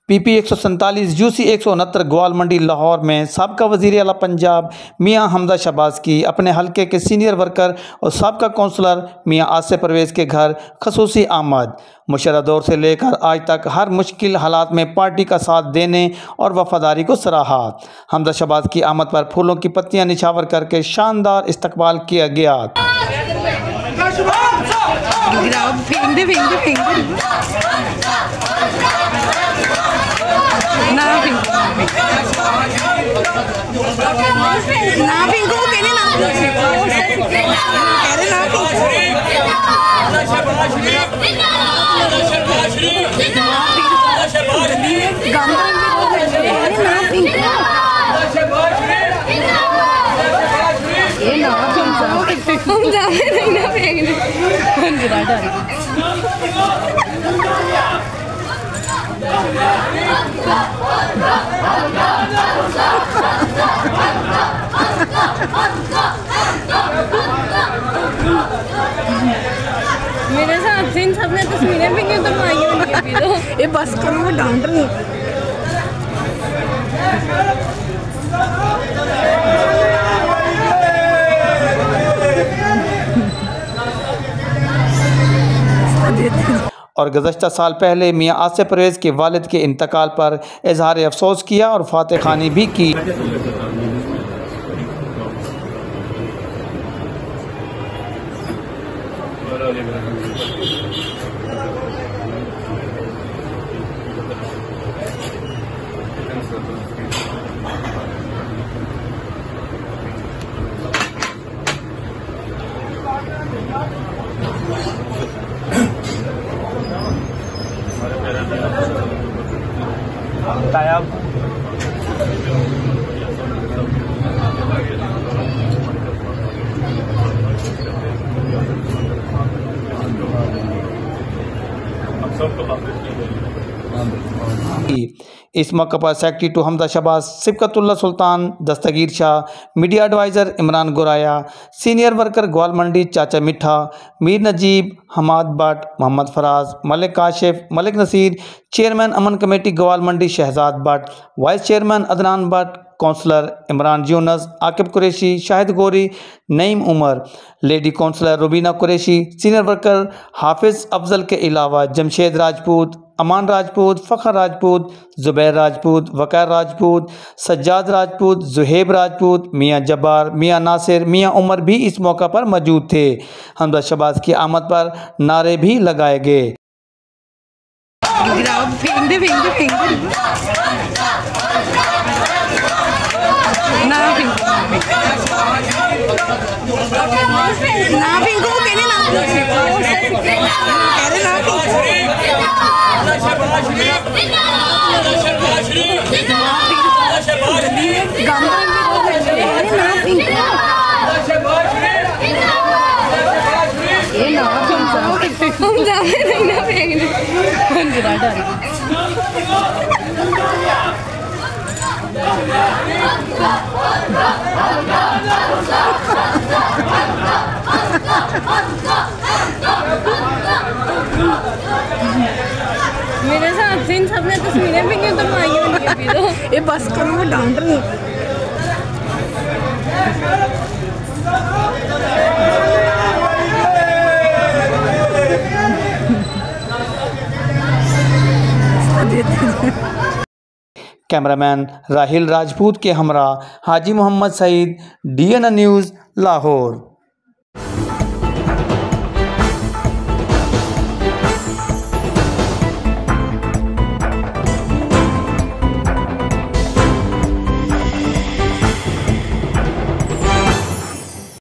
PP 147 UC 169 ग्वाल मंडी लाहौर में साबका वज़ीर आला पंजाब मियां हमजा शहबाज की अपने हलके के सीनियर वर्कर और साबका कौंसलर मियां आसिफ परवेज़ के घर खसूसी आमद। मुशर्रह दौर से लेकर आज तक हर मुश्किल हालात में पार्टी का साथ देने और वफादारी को सराहा। हमजा शहबाज की आमद पर फूलों की पत्तियां निछावर करके शानदार इस्तकबाल किया गया। मेरे साथ से इन सब ने तस्वीरें भी क्यों करवाई होंगी अभी तो ये बस करो मैं डांट रही हूँ। और गुज़श्ता साल पहले मियां आसिफ परवेज़ के वालिद के इंतकाल पर इजहार अफसोस किया और फातह खानी भी की। इस मौके पर secretary to Hamza Shahbaz Sibghatullah Sultan, Dastgir Shah, media adviser Imran Guraya, senior worker Gwal Mandi चाचा Mitha, Mir Najeeb, Hammad Bhatt, Mohammad Faraz, Malik Kashif, Malik Naseer, chairman Aman committee Gwal Mandi Shahzad Bhatt, vice chairman Adnan Bhatt, councillor Imran Younis, Aqib Qureshi, Shahid Gori, Naeem Umar, lady councillor Rubina Qureshi, senior worker Hafiz Afzal के अलावा जमशेद राजपूत, अमान राजपूत, फ़खर राजपूत, ज़ुबैर राजपूत, वक़ार राजपूत, सज्जाद राजपूत, ज़ुहेब राजपूत, मियां जब्बार, मियां नासिर, मियां उमर भी इस मौका पर मौजूद थे। हमजा शहबाज की आमद पर नारे भी लगाए गए। मेरे साथ से इन सब ने तस्वीरें भी क्यों करवाई होंगी अभी तो ये बस करो मैं डांट रही हूँ। कैमरामैन राहिल राजपूत के हमरा हाजी मोहम्मद सईद, DN न्यूज़ लाहौर।